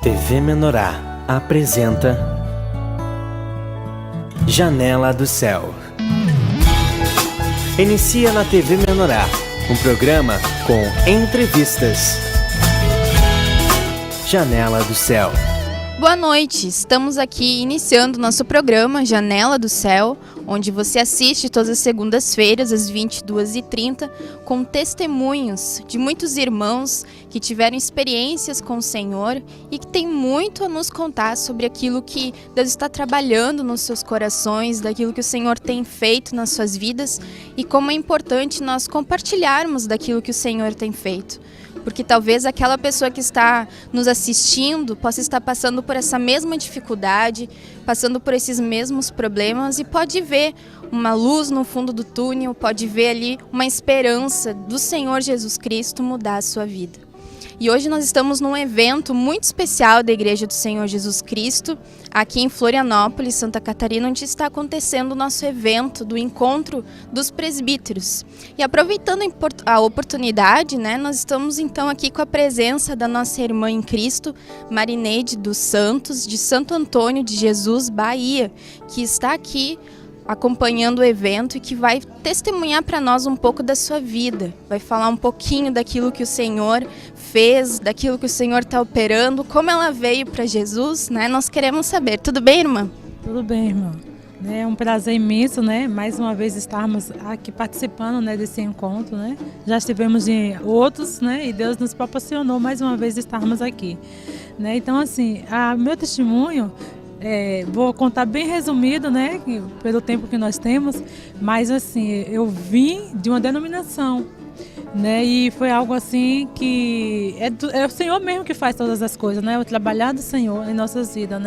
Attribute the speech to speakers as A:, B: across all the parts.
A: TV Menorá apresenta Janela do Céu. Inicia na TV Menorá um programa com entrevistas. Janela do Céu.
B: Boa noite, estamos aqui iniciando nosso programa Janela do Céu, onde você assiste todas as segundas-feiras às 22h30 com testemunhos de muitos irmãos que tiveram experiências com o Senhor e que tem muito a nos contar sobre aquilo que Deus está trabalhando nos seus corações, daquilo que o Senhor tem feito nas suas vidas e como é importante nós compartilharmos daquilo que o Senhor tem feito. Porque talvez aquela pessoa que está nos assistindo possa estar passando por essa mesma dificuldade, passando por esses mesmos problemas e pode ver uma luz no fundo do túnel, pode ver ali uma esperança do Senhor Jesus Cristo mudar a sua vida. E hoje nós estamos num evento muito especial da Igreja do Senhor Jesus Cristo, aqui em Florianópolis, Santa Catarina, onde está acontecendo o nosso evento do Encontro dos Presbíteros. E aproveitando a oportunidade, nós estamos então aqui com a presença da nossa irmã em Cristo, Marineide dos Santos, de Santo Antônio de Jesus, Bahia, que está aqui acompanhando o evento e que vai testemunhar para nós um pouco da sua vida, vai falar um pouquinho daquilo que o Senhor fez, daquilo que o Senhor está operando, como ela veio para Jesus, Nós queremos saber. Tudo bem, irmã?
C: Tudo bem, irmã. É um prazer imenso, mais uma vez estarmos aqui participando, desse encontro, Já estivemos em outros, e Deus nos proporcionou mais uma vez estarmos aqui, Então, assim, meu testemunho, vou contar bem resumido, pelo tempo que nós temos, mas assim, eu vim de uma denominação, e foi algo assim que é o Senhor mesmo que faz todas as coisas, o trabalhar do Senhor em nossas vidas,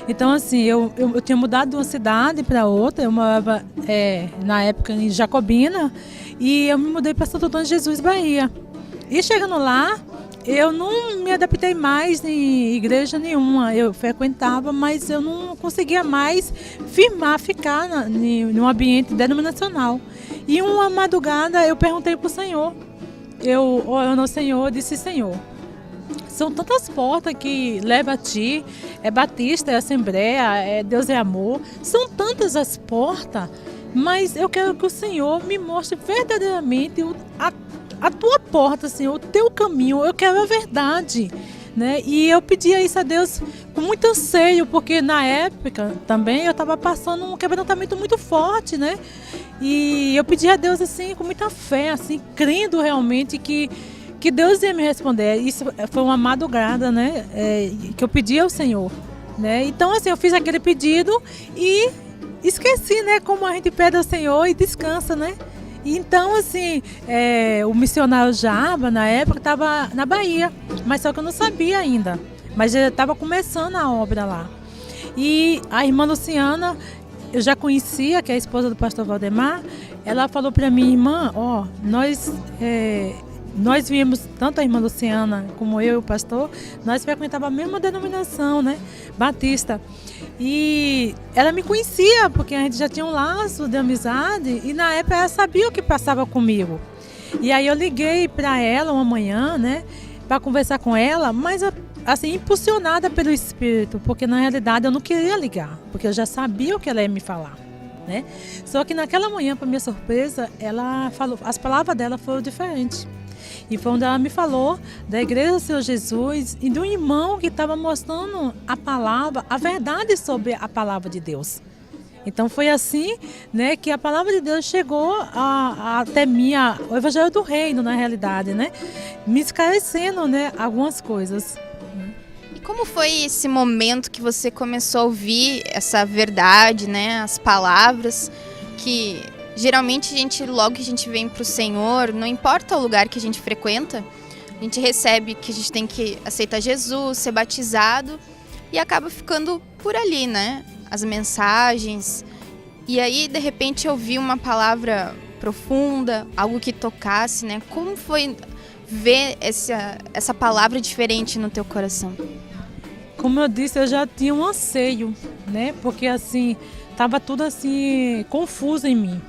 C: Então assim, eu tinha mudado de uma cidade para outra, eu morava na época em Jacobina e eu me mudei para Santo Antônio de Jesus, Bahia. E chegando lá, eu não me adaptei mais em igreja nenhuma, eu frequentava, mas eu não conseguia mais ficar num ambiente denominacional. E uma madrugada eu perguntei para o Senhor, eu orando ao Senhor, disse: Senhor, são tantas portas que levam a Ti, é Batista, é Assembleia, é Deus é Amor, são tantas as portas, mas eu quero que o Senhor me mostre verdadeiramente a Tua porta, Senhor, o Teu caminho, eu quero a verdade, E eu pedia isso a Deus com muito anseio, porque na época também eu estava passando um quebrantamento muito forte, E eu pedia a Deus assim, com muita fé, assim, crendo realmente que Deus ia me responder. Isso foi uma madrugada, que eu pedi ao Senhor, Então, assim, eu fiz aquele pedido e esqueci, como a gente pede ao Senhor e descansa, Então, assim, o missionário Jaba, na época, estava na Bahia, mas só que eu não sabia ainda, mas já estava começando a obra lá. E a irmã Luciana, eu já conhecia, que é a esposa do pastor Valdemar, ela falou para mim: irmã, nós viemos, tanto a irmã Luciana como eu e o pastor, nós frequentávamos a mesma denominação, Batista. E ela me conhecia, porque a gente já tinha um laço de amizade e na época ela sabia o que passava comigo. E aí eu liguei para ela uma manhã, para conversar com ela, mas assim, impulsionada pelo Espírito, porque na realidade eu não queria ligar, porque eu já sabia o que ela ia me falar, Só que naquela manhã, para minha surpresa, ela falou, as palavras dela foram diferentes. E foi onde ela me falou da Igreja do Senhor Jesus e de um irmão que estava mostrando a palavra, a verdade sobre a palavra de Deus. Então foi assim, que a palavra de Deus chegou até mim, o Evangelho do Reino, na realidade, me esclarecendo, algumas coisas.
B: E como foi esse momento que você começou a ouvir essa verdade, as palavras que geralmente logo que a gente vem para o Senhor, não importa o lugar que a gente frequenta, a gente recebe que a gente tem que aceitar Jesus, ser batizado e acaba ficando por ali, As mensagens. E aí, de repente, eu vi uma palavra profunda, algo que tocasse, Como foi ver essa palavra diferente no teu coração?
C: Como eu disse, eu já tinha um anseio, Porque assim, estava tudo assim confuso em mim.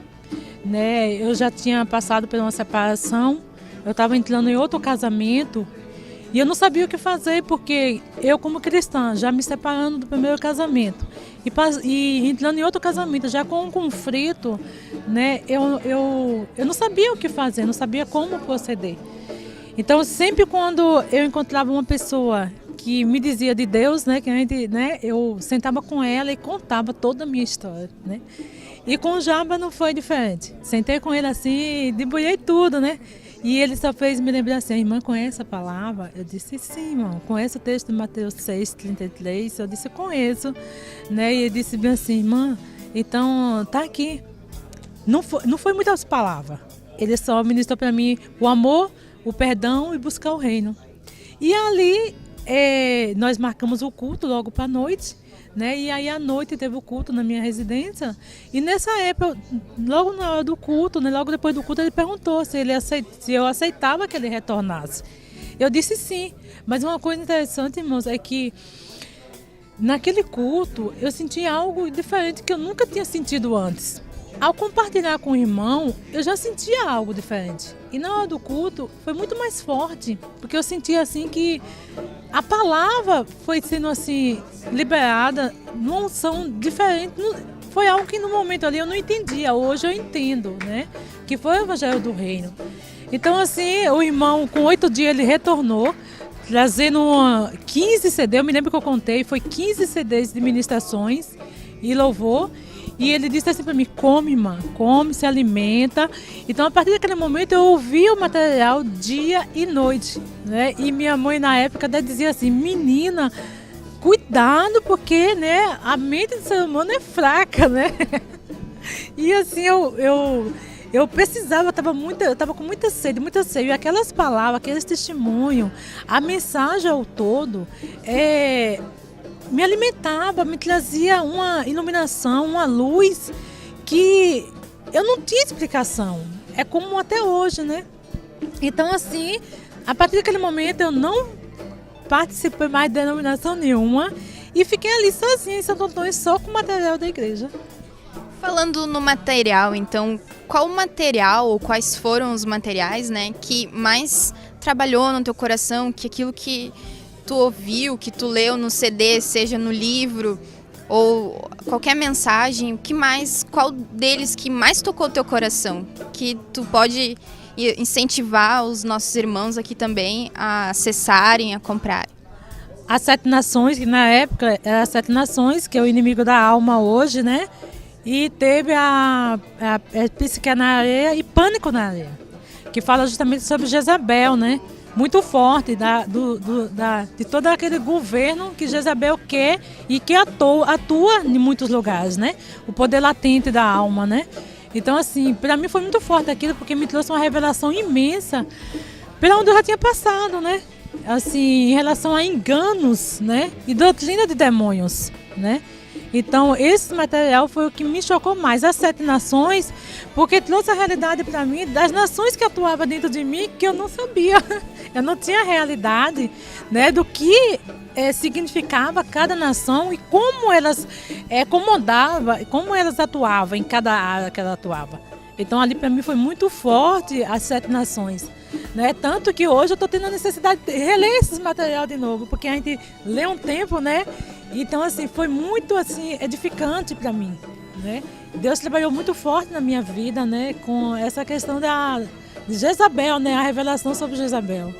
C: Eu já tinha passado por uma separação, eu estava entrando em outro casamento E eu não sabia o que fazer, porque eu, como cristã, já me separando do primeiro casamento e entrando em outro casamento, já com um conflito, né, eu não sabia o que fazer, não sabia como proceder. Então, sempre quando eu encontrava uma pessoa que me dizia de Deus, né, que a gente, né, eu sentava com ela e contava toda a minha história, né. E com o Jaba não foi diferente. Sentei com ele assim, debulhei tudo, né. E ele só fez me lembrar assim: irmã, conhece a palavra? Eu disse: sim, irmão, conheço o texto de Mateus 6:33. Eu disse: conheço, né. E ele disse bem assim: irmã, então tá aqui. Não foi muitas palavras. Ele só ministrou para mim o amor, o perdão e buscar o reino. E ali nós marcamos o culto logo para a noite, né? E aí à noite teve o culto na minha residência. E nessa época, logo na hora do culto, né, logo depois do culto, ele perguntou se eu aceitava que ele retornasse. Eu disse sim. Mas uma coisa interessante, irmãos, é que naquele culto eu senti algo diferente que eu nunca tinha sentido antes. Ao compartilhar com o irmão, eu já sentia algo diferente. E na hora do culto foi muito mais forte, porque eu sentia assim que a palavra foi sendo assim liberada numa unção diferente. Foi algo que no momento ali eu não entendia, hoje eu entendo, né? Que foi o Evangelho do Reino. Então assim, o irmão com 8 dias ele retornou, trazendo 15 CDs, eu me lembro que eu contei, foi 15 CDs de ministrações e louvor. E ele disse assim para mim: come, irmã, come, se alimenta. Então, a partir daquele momento, eu ouvi o material dia e noite, né? E minha mãe, na época, até dizia assim: menina, cuidado, porque, né, a mente do ser humano é fraca, né? E assim, eu precisava, eu estava com muita sede. E aquelas palavras, aqueles testemunhos, a mensagem ao todo, me alimentava, me trazia uma iluminação, uma luz que eu não tinha explicação. É como até hoje, né? Então, assim, a partir daquele momento eu não participei mais de denominação nenhuma e fiquei ali sozinha em Santo Antônio, só com o material da igreja.
B: Falando no material, então, qual material ou quais foram os materiais, né, que mais trabalhou no teu coração, que aquilo que tu ouviu, que tu leu no CD, seja no livro ou qualquer mensagem, qual deles que mais tocou o teu coração, que tu pode incentivar os nossos irmãos aqui também a acessarem, a comprarem?
C: As 7 Nações, que na época era as 7 Nações, que é o inimigo da alma hoje, né? E teve a Psique na Areia e Pânico na Areia, que fala justamente sobre Jezabel, né? Muito forte de todo aquele governo que Jezabel quer e que atua em muitos lugares, né? O poder latente da alma, né? Então, assim, para mim foi muito forte aquilo, porque me trouxe uma revelação imensa pela onde eu já tinha passado, né? Assim, em relação a enganos, né? E doutrina de demônios, né? Então, esse material foi o que me chocou mais, as 7 nações, porque trouxe a realidade para mim das nações que atuavam dentro de mim, que eu não sabia. Eu não tinha a realidade, né, do que significava cada nação e como elas comandavam, como elas atuavam em cada área que ela atuava. Então, ali para mim foi muito forte as 7 nações. Né? Tanto que hoje eu estou tendo a necessidade de reler esses material de novo, porque a gente lê um tempo, né? Então, assim, foi muito assim, edificante para mim, né? Deus trabalhou muito forte na minha vida, né? Com essa questão de Jezabel, né? A revelação sobre Jezabel.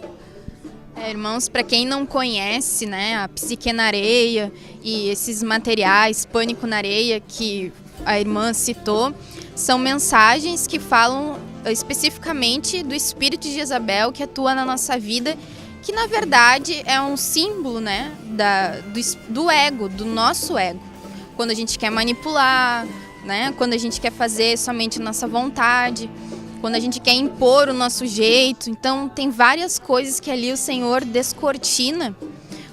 B: Irmãos, para quem não conhece, né? A Psique na Areia e esses materiais, Pânico na Areia, que a irmã citou, são mensagens que falam especificamente do espírito de Jezabel que atua na nossa vida, que na verdade é um símbolo, né, do ego, do nosso ego. Quando a gente quer manipular, né, quando a gente quer fazer somente nossa vontade, quando a gente quer impor o nosso jeito. Então tem várias coisas que ali o Senhor descortina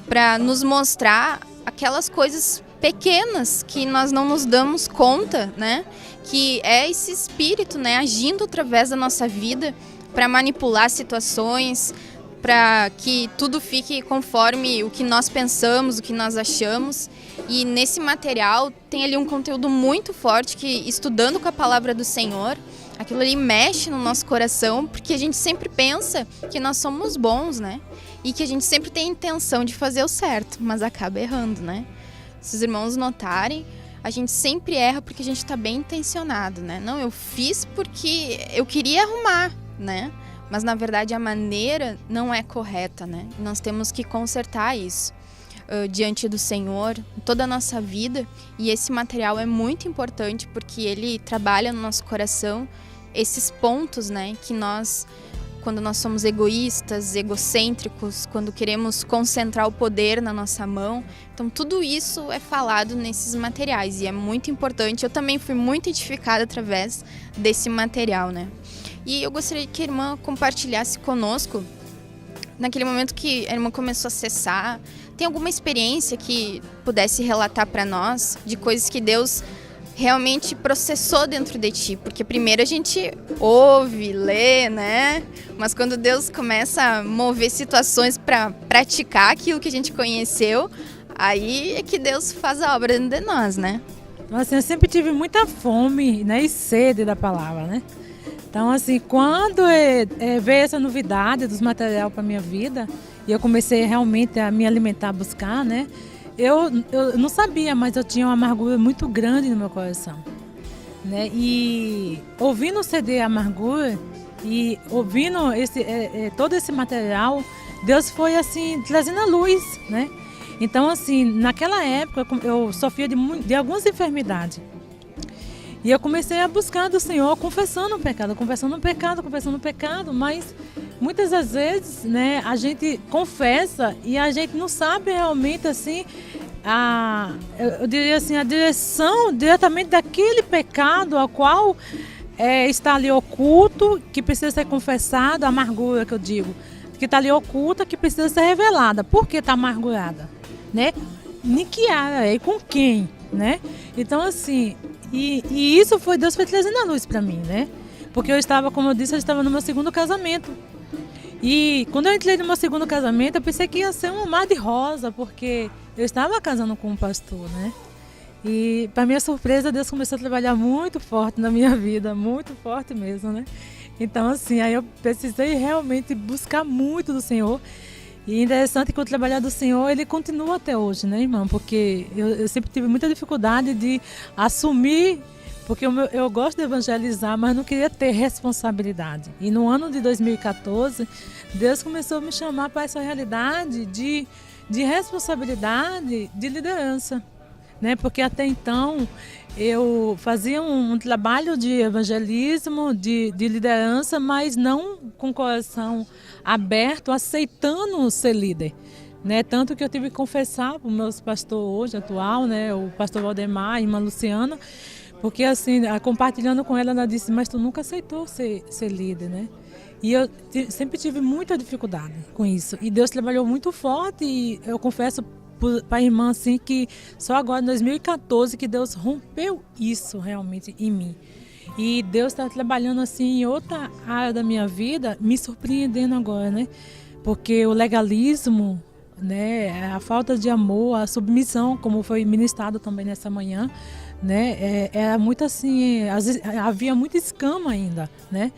B: para nos mostrar aquelas coisas pequenas que nós não nos damos conta, né? Que é esse espírito, né, agindo através da nossa vida para manipular situações, para que tudo fique conforme o que nós pensamos, o que nós achamos. E nesse material tem ali um conteúdo muito forte que, estudando com a palavra do Senhor, aquilo ali mexe no nosso coração, porque a gente sempre pensa que nós somos bons, né? e que a gente sempre tem a intenção de fazer o certo, mas acaba errando, né? Se os irmãos notarem, a gente sempre erra porque a gente está bem intencionado, né? Não, eu fiz porque eu queria arrumar, né? Mas na verdade a maneira não é correta, né? Nós temos que consertar isso diante do Senhor, toda a nossa vida, e esse material é muito importante porque ele trabalha no nosso coração esses pontos, né? Que nós, quando nós somos egoístas, egocêntricos, quando queremos concentrar o poder na nossa mão. Então tudo isso é falado nesses materiais e é muito importante. Eu também fui muito edificada através desse material, né? E eu gostaria que a irmã compartilhasse conosco, naquele momento que a irmã começou a acessar, tem alguma experiência que pudesse relatar para nós de coisas que Deus realmente processou dentro de ti? Porque primeiro a gente ouve, lê, né? Mas quando Deus começa a mover situações para praticar aquilo que a gente conheceu, aí é que Deus faz a obra dentro de nós, né?
C: Então, assim, eu sempre tive muita fome, né, e sede da palavra, né? Então, assim, quando veio essa novidade dos materiais para minha vida, e eu comecei realmente a me alimentar, a buscar, né? Eu não sabia, mas eu tinha uma amargura muito grande no meu coração, né? E ouvindo o CD Amargura e ouvindo todo esse material, Deus foi, assim, trazendo a luz, né? Então, assim, naquela época eu sofria de algumas enfermidades. E eu comecei a buscar do Senhor, confessando o pecado, mas muitas das vezes, né, a gente confessa e a gente não sabe realmente, assim, eu diria assim, a direção diretamente daquele pecado ao qual está ali oculto, que precisa ser confessado, a amargura que eu digo, que está ali oculta, que precisa ser revelada. Por que está amargurada? Né? Em que área? E com quem? Né? Então, assim... E isso Deus foi trazendo a luz para mim, né? Porque eu estava, como eu disse, no meu segundo casamento. E quando eu entrei no meu segundo casamento, eu pensei que ia ser um mar de rosa, porque eu estava casando com um pastor, né? E, para minha surpresa, Deus começou a trabalhar muito forte na minha vida, muito forte mesmo, né? Então, assim, aí eu precisei realmente buscar muito do Senhor. E interessante que o trabalhar do Senhor, ele continua até hoje, né, irmão? Porque eu sempre tive muita dificuldade de assumir, porque eu gosto de evangelizar, mas não queria ter responsabilidade. E no ano de 2014, Deus começou a me chamar para essa realidade de responsabilidade de liderança, né? Porque até então eu fazia um trabalho de evangelismo, de liderança, mas não com o coração aberto, aceitando ser líder, né? Tanto que eu tive que confessar para o meu pastor hoje atual, né? O pastor Valdemar, a irmã Luciana, porque assim, compartilhando com ela disse, mas tu nunca aceitou ser líder, né? E eu sempre tive muita dificuldade com isso. E Deus trabalhou muito forte e eu confesso para a irmã assim que só agora em 2014 que Deus rompeu isso realmente em mim. E Deus está trabalhando assim em outra área da minha vida, me surpreendendo agora, né? Porque o legalismo, né, a falta de amor, a submissão, como foi ministrado também nessa manhã, né, era muito assim, às vezes, havia muita escama ainda, né?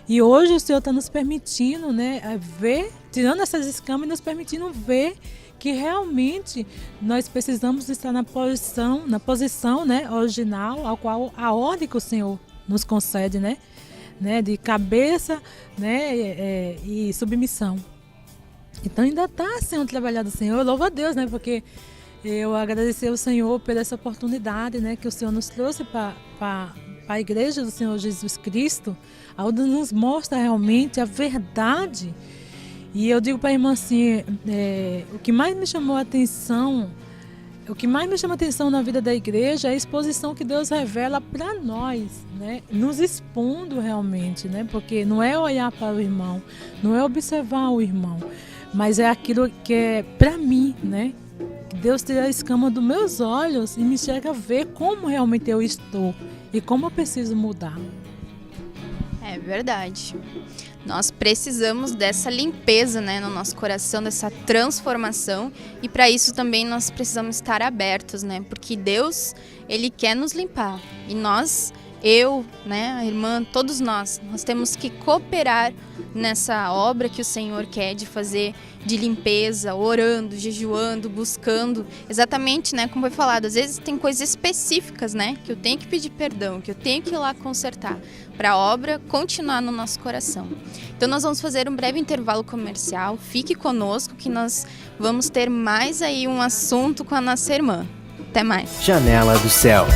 C: E hoje o Senhor está nos permitindo, né, ver, tirando essas escamas e nos permitindo ver que realmente nós precisamos estar na posição, né, original, ao qual a ordem que o Senhor nos concede, né, de cabeça, né, e submissão. Então ainda está sendo trabalhado o Senhor, louvo a Deus, né, porque eu agradeci ao Senhor por essa oportunidade, né, que o Senhor nos trouxe para a igreja do Senhor Jesus Cristo, onde nos mostra realmente a verdade. E eu digo para a irmã assim, o que mais me chamou a atenção, na vida da igreja é a exposição que Deus revela para nós, né? Nos expondo realmente, né? Porque não é olhar para o irmão, não é observar o irmão, mas é aquilo que é para mim, né? Deus tira a escama dos meus olhos e me chega a ver como realmente eu estou e como eu preciso mudar.
B: É verdade. Nós precisamos dessa limpeza, né, no nosso coração, dessa transformação, e para isso também nós precisamos estar abertos, né, porque Deus, Ele quer nos limpar e nós eu, né, a irmã, todos nós temos que cooperar nessa obra que o Senhor quer de fazer, de limpeza, orando, jejuando, buscando, exatamente, né, como foi falado, às vezes tem coisas específicas, né, que eu tenho que pedir perdão, que eu tenho que ir lá consertar, para a obra continuar no nosso coração. Então nós vamos fazer um breve intervalo comercial, fique conosco que nós vamos ter mais aí um assunto com a nossa irmã. Até mais.
A: Janela do Céu.